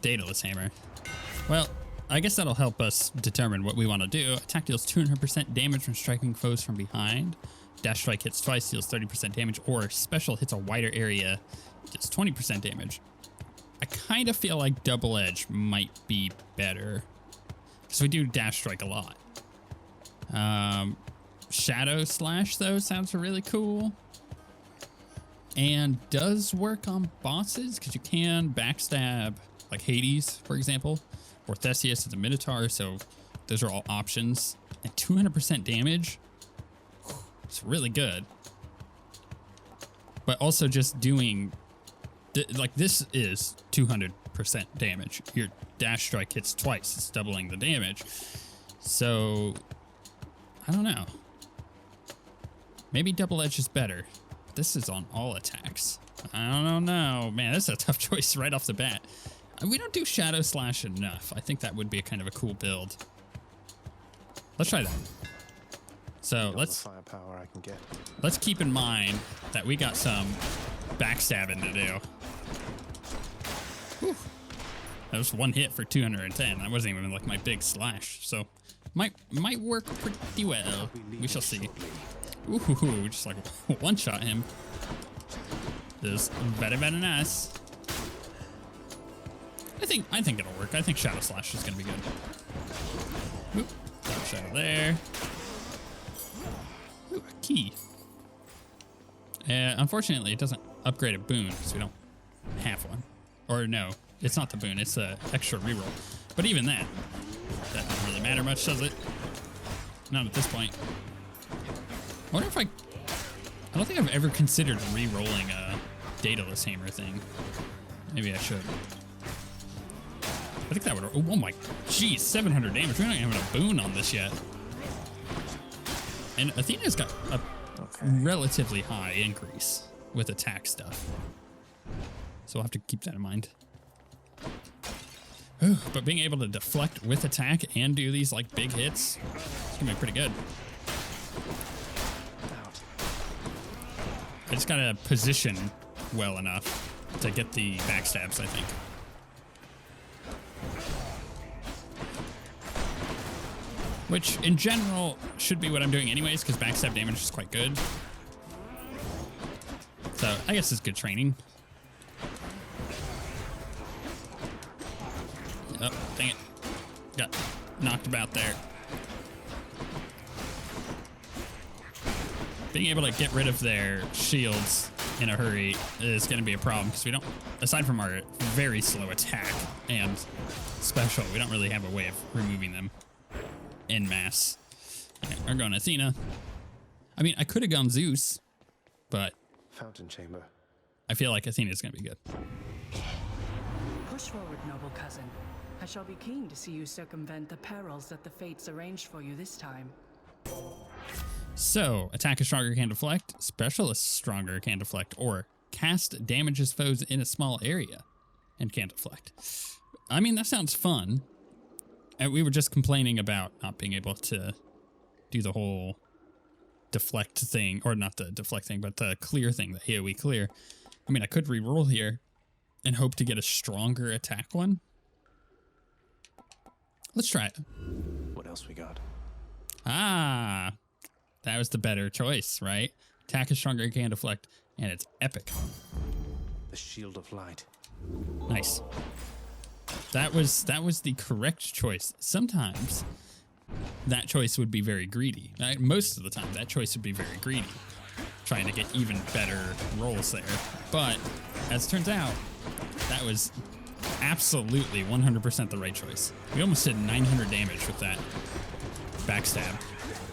Daedalus hammer. Well, I guess that'll help us determine what we want to do. Attack deals 200% damage when striking foes from behind. Dash strike hits twice, deals 30% damage, or special hits a wider area, deals 20% damage. I kind of feel like double edge might be better because we do dash strike a lot. Shadow slash though sounds really cool and does work on bosses because you can backstab like Hades, for example, or Theseus is a Minotaur, so those are all options. And 200% damage, it's really good. But also just doing, like this is 200% damage. Your dash strike hits twice, it's doubling the damage. So, I don't know. Maybe double edge is better. This is on all attacks. I don't know. Man, this is a tough choice right off the bat. We don't do Shadow Slash enough. I think that would be a kind of a cool build. Let's try that. So let's keep in mind that we got some backstabbing to do. Whew. That was one hit for 210. That wasn't even like my big slash. So might work pretty well. We shall see. Ooh, just like one shot him. This is very, very nice. I think it'll work. I think Shadow Slash is gonna be good. Oop, shadow there. Ooh, a key. Unfortunately, it doesn't upgrade a boon because we don't have one. Or no, it's not the boon. It's the extra reroll. But even that doesn't really matter much, does it? Not at this point. I wonder if I don't think I've ever considered re-rolling a Daedalus hammer thing. Maybe I should. I think that would, oh my, geez, 700 damage. We're not even having a boon on this yet. And Athena's got a relatively high increase with attack stuff. So we'll have to keep that in mind. But being able to deflect with attack and do these like big hits, it's gonna be pretty good. I just gotta position well enough to get the backstabs, I think. Which, in general, should be what I'm doing anyways, because backstab damage is quite good. So, I guess it's good training. Oh, dang it. Got knocked about there. Being able to get rid of their shields in a hurry is going to be a problem, because we don't, aside from our very slow attack and special, we don't really have a way of removing them en masse. Okay, we're going Athena. I mean, I could have gone Zeus, but Fountain chamber. I feel like Athena is going to be good. Push forward, noble cousin. I shall be keen to see you circumvent the perils that the fates arranged for you this time. So, attack is stronger, can deflect, special is stronger, can deflect, or cast damages foes in a small area and can deflect. I mean, that sounds fun. And we were just complaining about not being able to do the whole deflect thing, or not the deflect thing, but the clear thing, the AoE clear. I mean, I could reroll here and hope to get a stronger attack one. Let's try it. What else we got? Ah, that was the better choice, right? Attack is stronger, can deflect, and it's epic. The Shield of Light. Nice. That was the correct choice. Sometimes that choice would be very greedy. Most of the time, that choice would be very greedy, trying to get even better rolls there. But as it turns out, that was absolutely 100% the right choice. We almost did 900 damage with that backstab.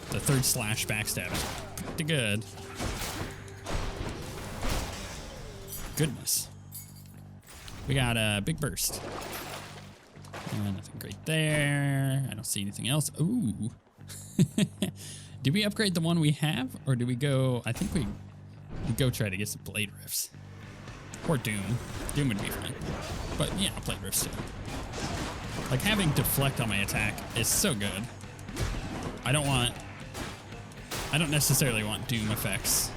The third slash backstab is pretty good. Goodness. We got a big burst. Nothing great there. I don't see anything else. Ooh. Did we upgrade the one we have? Or do we go... I think we go try to get some blade rifts. Or Doom. Doom would be fine. But yeah, blade rifts too. Like having deflect on my attack is so good. I don't want I don't necessarily want Doom effects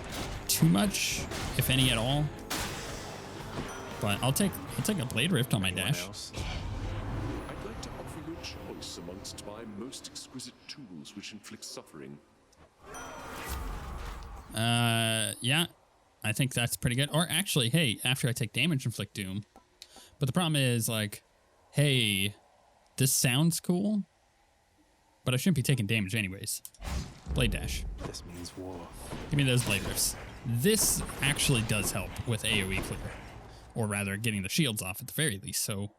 too much, if any at all. But I'll take a Blade Rift on my dash. Else? I'd like to offer you a choice amongst my most exquisite tools which inflict suffering. Yeah, I think that's pretty good. Or actually, hey, after I take damage, inflict Doom. But the problem is, like, hey, this sounds cool, but I shouldn't be taking damage anyways. Blade dash. This means war. Give me those Blade Rifts. This actually does help with AoE clear. Or rather, getting the shields off at the very least. So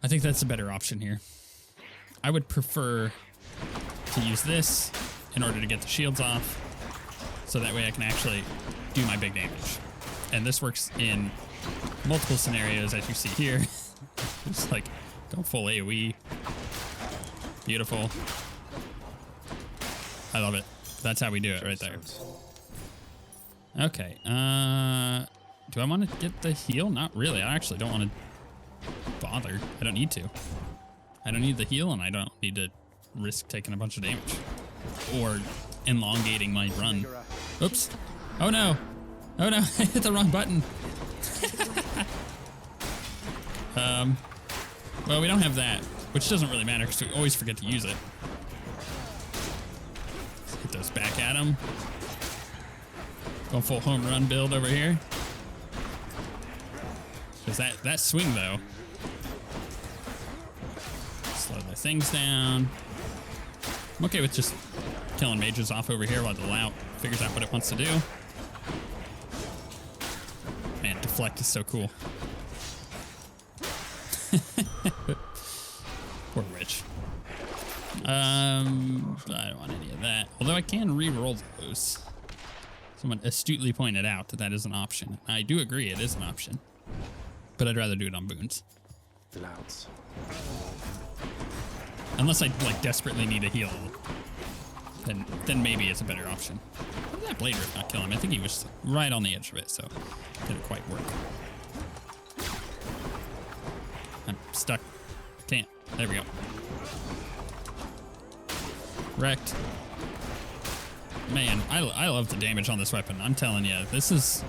I think that's a better option here. I would prefer to use this in order to get the shields off, so that way I can actually do my big damage. And this works in multiple scenarios, as you see here. Just like go full AoE. Beautiful. I love it. That's how we do it right there. Okay. Do I want to get the heal? Not really. I actually don't want to bother. I don't need to. I don't need the heal, and I don't need to risk taking a bunch of damage or elongating my run. Oops. Oh no. Oh no. I hit the wrong button. Well, we don't have that, which doesn't really matter because we always forget to use it. Let's hit those back at him. Going full home run build over here. Because that swing, though. Slow the things down. I'm okay with just killing mages off over here while the Lout figures out what it wants to do. Man, deflect is so cool. Poor Rich. I don't want any of that. Although I can re-roll those. Someone astutely pointed out that that is an option. I do agree it is an option. But I'd rather do it on boons. Louds. Unless I like desperately need a heal, then maybe it's a better option. How did that Blade Rift not kill him? I think he was right on the edge of it, so it didn't quite work. I'm stuck. Can't. There we go. Wrecked. Man, I love the damage on this weapon. I'm telling you, this is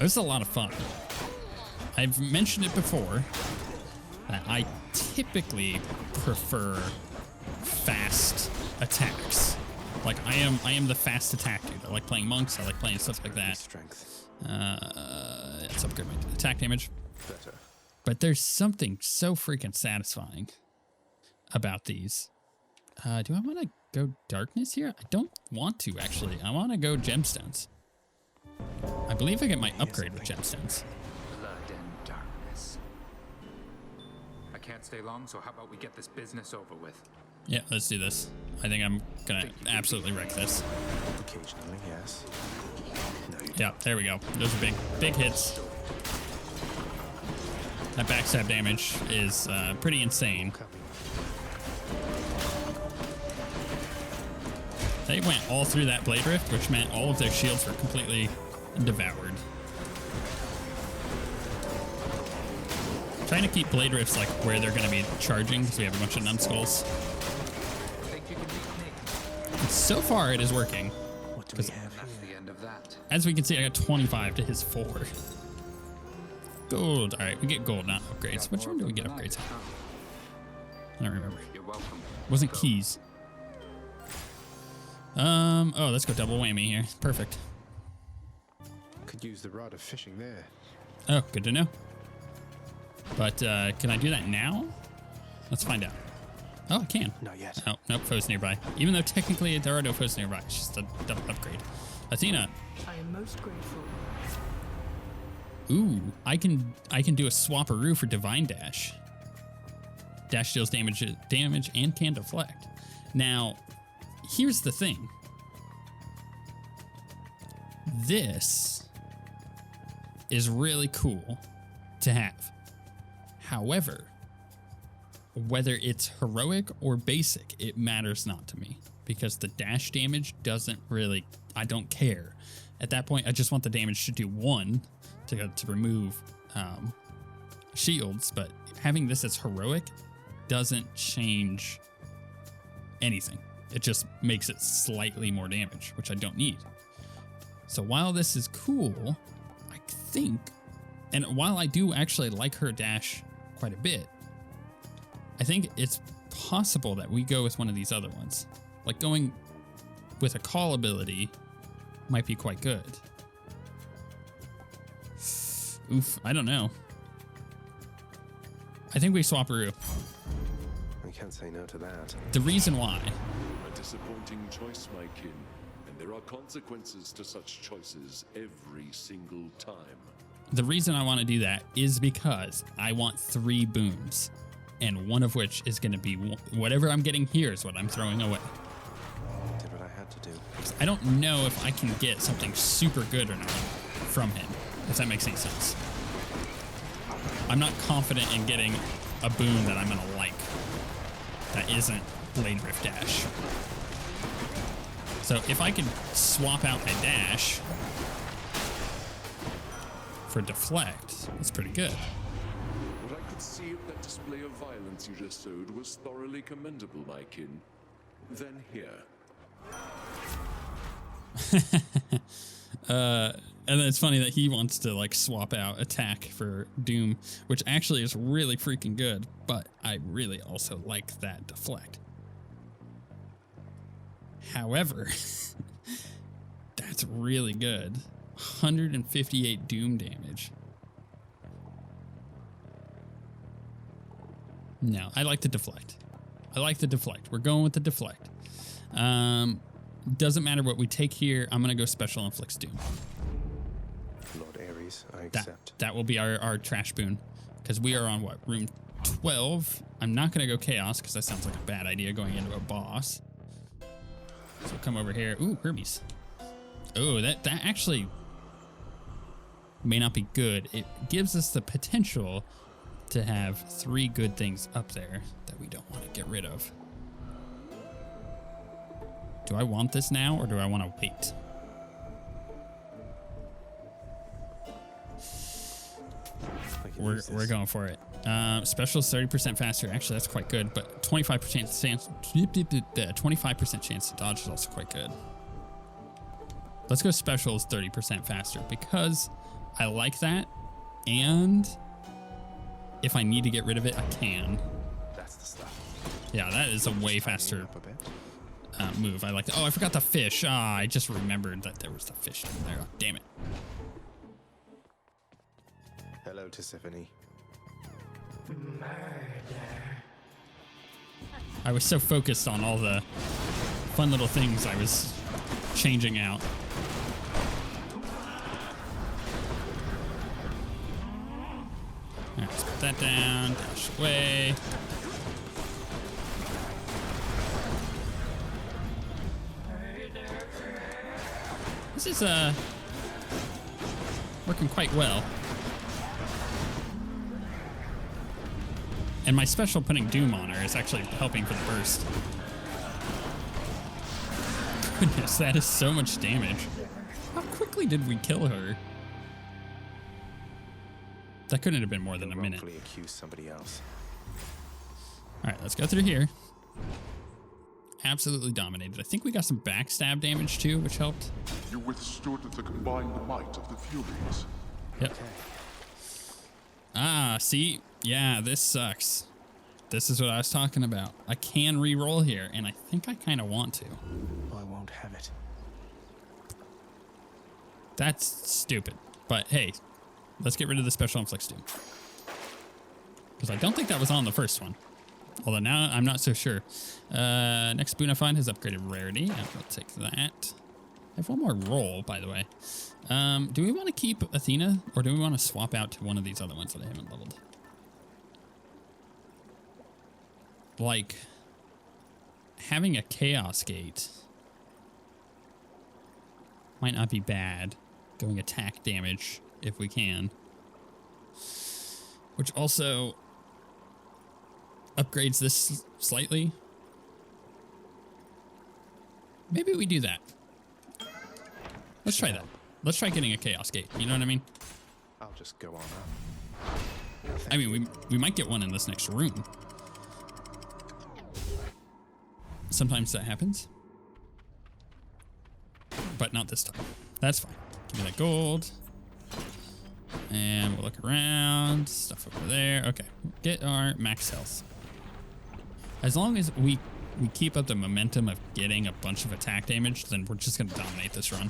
a lot of fun. I've mentioned it before that I typically prefer fast attacks. Like I am the fast attack dude. I like playing monks. I like playing stuff like that. Strength. Let's upgrade my attack damage. Better. But there's something so freaking satisfying about these. Do I want to go darkness here? I don't want to, actually. I want to go gemstones. I believe I get my upgrade with gemstones. Blood and darkness. I can't stay long, so how about we get this business over with? Yeah, let's do this. I think I'm gonna absolutely wreck this. Occasionally, yes. No, you Yeah, there we go. Those are big hits. That backstab damage is pretty insane. copy. They went all through that Blade Rift, which meant all of their shields were completely devoured. Trying to keep Blade Rifts like where they're going to be charging because we have a bunch of numbskulls. Think you can beat me? So far, it is working. What do we have That's here? the end of that. As we can see, I got 25 to his 4. Gold. All right, we get gold, not upgrades. Which one do we get upgrades on? I don't remember. You're welcome. Wasn't keys. Oh, let's go double whammy here. Perfect. Could use the rod of fishing there. Oh, good to know. But can I do that now? Let's find out. Oh, I can. Not yet. Oh, nope, foes nearby. Even though technically there are no foes nearby. It's just a double upgrade. Athena. I am most grateful. Ooh, I can do a swapperoo for Divine Dash. Dash deals damage and can deflect. Now, here's the thing. This is really cool to have. However, whether it's heroic or basic, it matters not to me because the dash damage doesn't really, I don't care. At that point, I just want the damage to do 1 to remove shields, but having this as heroic doesn't change anything. It just makes it slightly more damage, which I don't need. So while this is cool, I think, and while I do actually like her dash quite a bit, I think it's possible that we go with one of these other ones. Like going with a call ability might be quite good. Oof, I don't know. I think we swap Rue. I can't say no to that. The reason why. A disappointing choice, my kin, and there are consequences to such choices every single time. The reason I want to do that is because I want 3 booms, and one of which is going to be whatever I'm getting here is what I'm throwing away. Did what I had to do. I don't know if I can get something super good or not from him, if that makes any sense. I'm not confident in getting a boon that I'm going to like that isn't Blade Rift Dash. So if I can swap out my dash for deflect, that's pretty good. What I could see of that display of violence you just showed was thoroughly commendable, my kin. Then here. And then it's funny that he wants to like swap out attack for Doom, which actually is really freaking good, but I really also like that deflect. However, that's really good. 158 Doom damage. No, I like the deflect. I like the deflect. We're going with the deflect. Doesn't matter what we take here. I'm going to go special inflicts Doom. Lord Ares, I accept. That will be our trash boon. Because we are on what? Room 12. I'm not going to go chaos because that sounds like a bad idea going into a boss. So come over here. Ooh, Hermes. Oh, that actually may not be good. It gives us the potential to have 3 good things up there that we don't want to get rid of. Do I want this now or do I want to wait? We're going for it. Special is 30% faster. Actually, that's quite good, but 25% chance. 25% chance to dodge is also quite good. Let's go special is 30% faster because I like that, and if I need to get rid of it, I can. That's the stuff. Yeah, that is a way faster move. I like that. Oh, I forgot the fish. Ah, I just remembered that there was the fish in there. Oh, damn it. Hello, Tisiphone. I was so focused on all the fun little things I was changing out. Alright, let's put that down, dash away. This is working quite well. And my special putting Doom on her is actually helping for the burst. Goodness, that is so much damage. How quickly did we kill her? That couldn't have been more than a minute. Accuse somebody else. All right, let's go through here. Absolutely dominated. I think we got some backstab damage too, which helped. You withstood the combined might of the Furies. Yep. Okay. Ah, see? Yeah, this sucks. This is what I was talking about. I can re-roll here, and I think I kind of want to. I won't have it. That's stupid. But hey, let's get rid of the special inflicts Doom. Because I don't think that was on the first one. Although now I'm not so sure. Next boon I find has upgraded rarity. I'll take that. I have one more roll, by the way. Do we want to keep Athena, or do we want to swap out to one of these other ones that I haven't leveled? Like, having a Chaos Gate might not be bad. Going attack damage if we can. Which also upgrades this slightly. Maybe we do that. Let's try that. Let's try getting a Chaos Gate. You know what I mean? I'll just go on up. I mean, we might get one in this next room. Sometimes that happens. But not this time. That's fine. Give me that gold. And we'll look around. Stuff over there. Okay. Get our max health. As long as we keep up the momentum of getting a bunch of attack damage, then we're just going to dominate this run.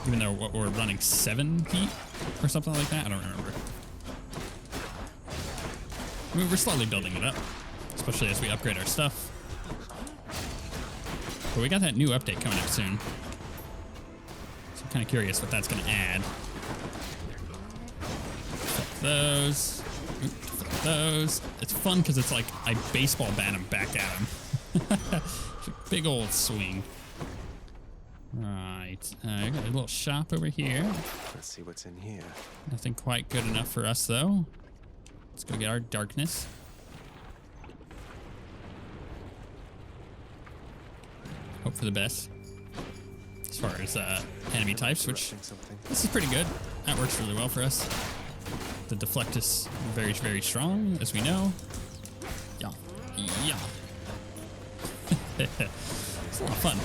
Even though we're running 7 feet or something like that. I don't remember. I mean, we're slowly building it up, especially as we upgrade our stuff. But we got that new update coming up soon. So I'm kind of curious what that's going to add. Flip those. Flip those. It's fun because it's like I baseball bat him back at him. It's a big old swing. Right. I got a little shop over here. Let's see what's in here. Nothing quite good enough for us, though. Let's go get our darkness. Hope for the best. As far as enemy types, which this is pretty good. That works really well for us. The deflect is very, very strong, as we know. Yeah. Yeah. It's a lot of fun.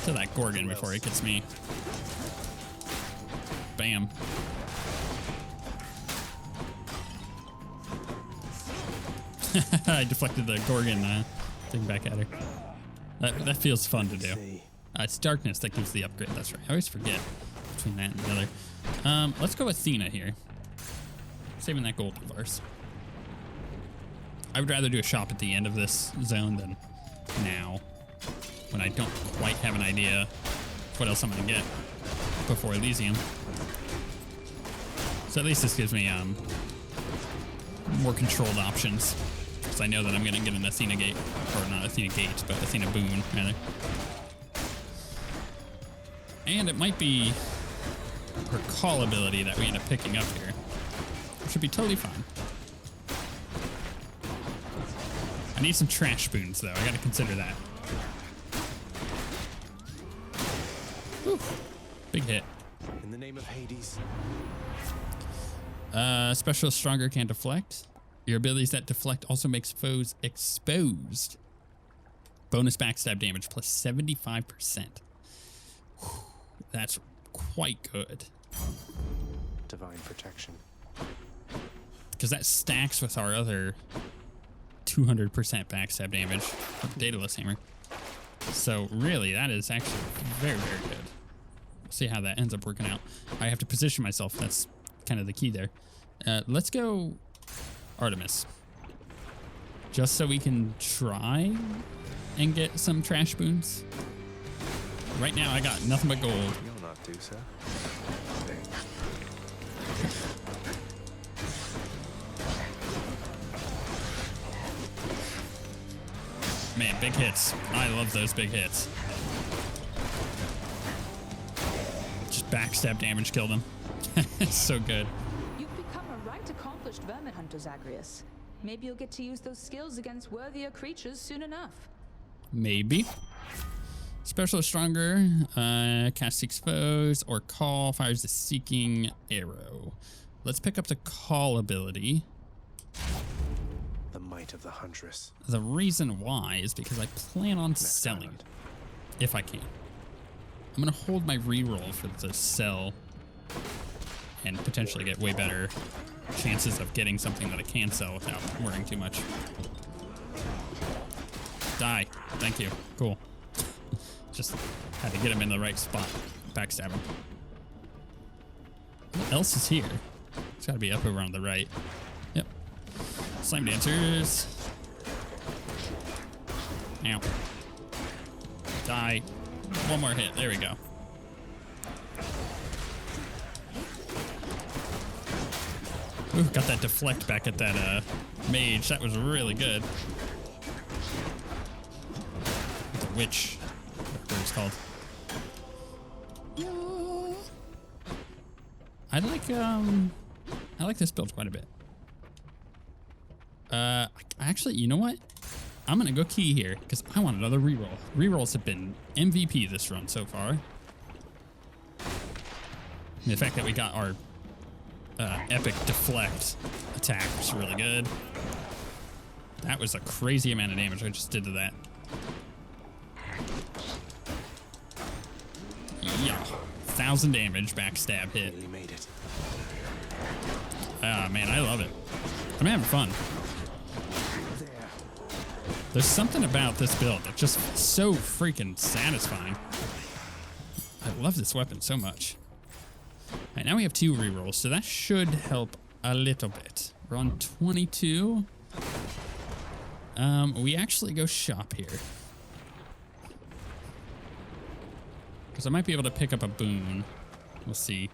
To that Gorgon before it gets me. Bam. I deflected the Gorgon thing back at her. That feels fun to do. It's darkness that gives the upgrade. That's right. I always forget between that and the other. Let's go Athena here. Saving that gold of ours. I would rather do a shop at the end of this zone than now, when I don't quite have an idea what else I'm going to get before Elysium. So at least this gives me more controlled options, because I know that I'm going to get an Athena Gate, or not Athena Gate, but Athena Boon, rather. And it might be her call ability that we end up picking up here, which should be totally fine. I need some trash boons, though. I got to consider that. Whew. Big hit. In the name of Hades. Special stronger can deflect. Your abilities that deflect also makes foes exposed. Bonus backstab damage plus 75%. Whew. That's quite good. Divine protection. Because that stacks with our other 200% backstab damage from the Daedalus Hammer. So really, that is actually very, very good. We'll see how that ends up working out. I have to position myself. That's kind of the key there. Let's go Artemis. Just so we can try and get some trash boons. Right now, I got nothing but gold. You'll not do so. Man, big hits. I love those big hits. Just backstab damage killed him. It's so good. You've become a right accomplished vermin hunter, Zagreus. Maybe you'll get to use those skills against worthier creatures soon enough. Maybe. Special is stronger. Cast seeks foes or call fires a seeking arrow. Let's pick up the call ability. The might of the huntress. The reason why is because I plan on selling if I can. I'm going to hold my reroll for the sell and potentially get way better chances of getting something that I can sell without worrying too much. Die. Thank you. Cool. Just had to get him in the right spot. Backstab him. What else is here? It's got to be up over on the right. Yep. Slime dancers. Ow. Die. One more hit. There we go. Ooh, got that deflect back at that mage. That was really good. The witch. Whatever it's called. I like this build quite a bit. Actually, you know what? I'm gonna go key here because I want another reroll. Rerolls have been MVP this run so far. And the fact that we got our epic deflect attack was really good. That was a crazy amount of damage I just did to that. Yeah. 1,000 damage backstab hit. Really made it. Ah, man, I love it. I'm having fun. There's something about this build that's just so freaking satisfying. I love this weapon so much. All right, now we have 2 rerolls, so that should help a little bit. We're on 22. We actually go shop here. Because I might be able to pick up a boon. We'll see.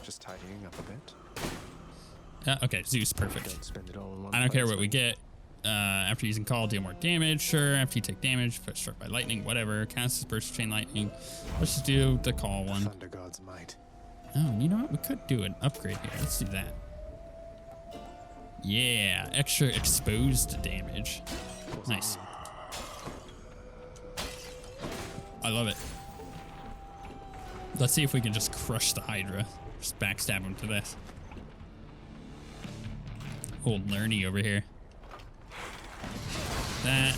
Just tidying up a bit. Okay, Zeus, perfect. Don't spend it all in one I don't care place, what we though. get. After using call, deal more damage. Sure. After you take damage, put struck by lightning, whatever. Cast burst chain lightning. Let's just do the call one. Thunder God's might. Oh, you know what? We could do an upgrade here. Let's do that. Yeah, extra exposed damage. Nice. I love it. Let's see if we can just crush the Hydra. Just backstab him to this. Old Lerny over here. That.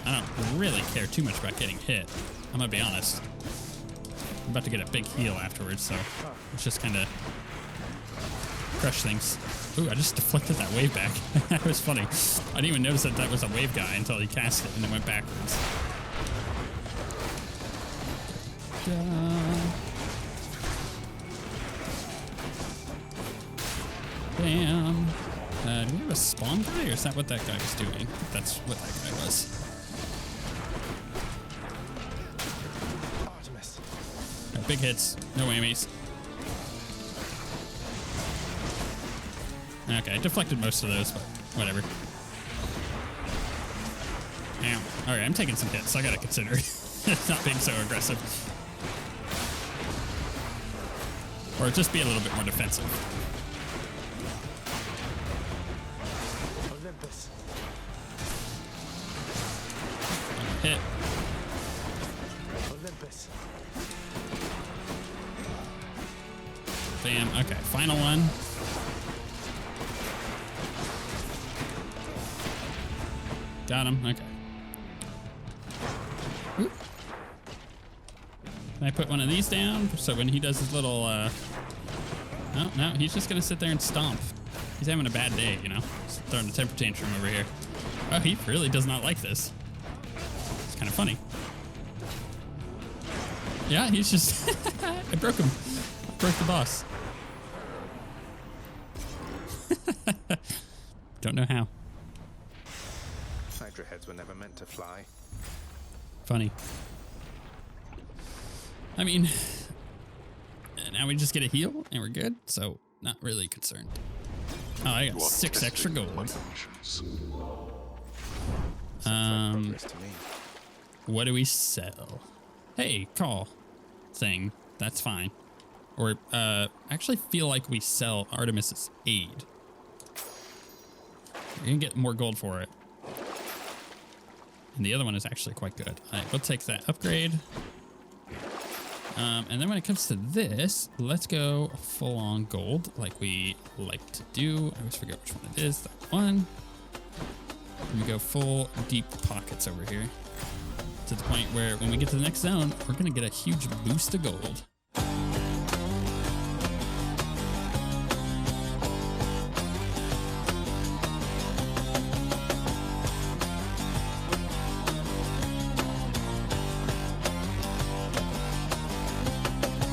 I don't really care too much about getting hit. I'm gonna be honest. I'm about to get a big heal afterwards, so let's just kind of crush things. Ooh, I just deflected that wave back. That was funny. I didn't even notice that that was a wave guy until he cast it and it went backwards. Bam. Do we have a spawn guy, or is that what that guy was doing? I think that's what that guy was. Artemis. Got big hits, no whammies. Okay, I deflected most of those, but whatever. Ow. Alright, I'm taking some hits. I gotta consider not being so aggressive. Or just be a little bit more defensive. Olympus. Hit. Olympus. Bam. Okay, final one. Got him. Okay. Oop. Can I put one of these down so when he does his little, no, he's just gonna sit there and stomp. He's having a bad day, you know? He's throwing a temper tantrum over here. Oh, he really does not like this. It's kind of funny. Yeah, he's just, I broke him. Broke the boss. Don't know how. Hydra heads were never meant to fly. Funny. I mean, now we just get a heal and we're good, so not really concerned. Oh, I got 6 extra gold. Progress to me. What do we sell? Hey, call thing. That's fine. Or I actually feel like we sell Artemis's aid. You're gonna get more gold for it. And the other one is actually quite good. All right, we'll take that upgrade. And then when it comes to this, let's go full on gold like we like to do. I always forget which one it is. That one. And we go full deep pockets over here to the point where when we get to the next zone, we're going to get a huge boost of gold.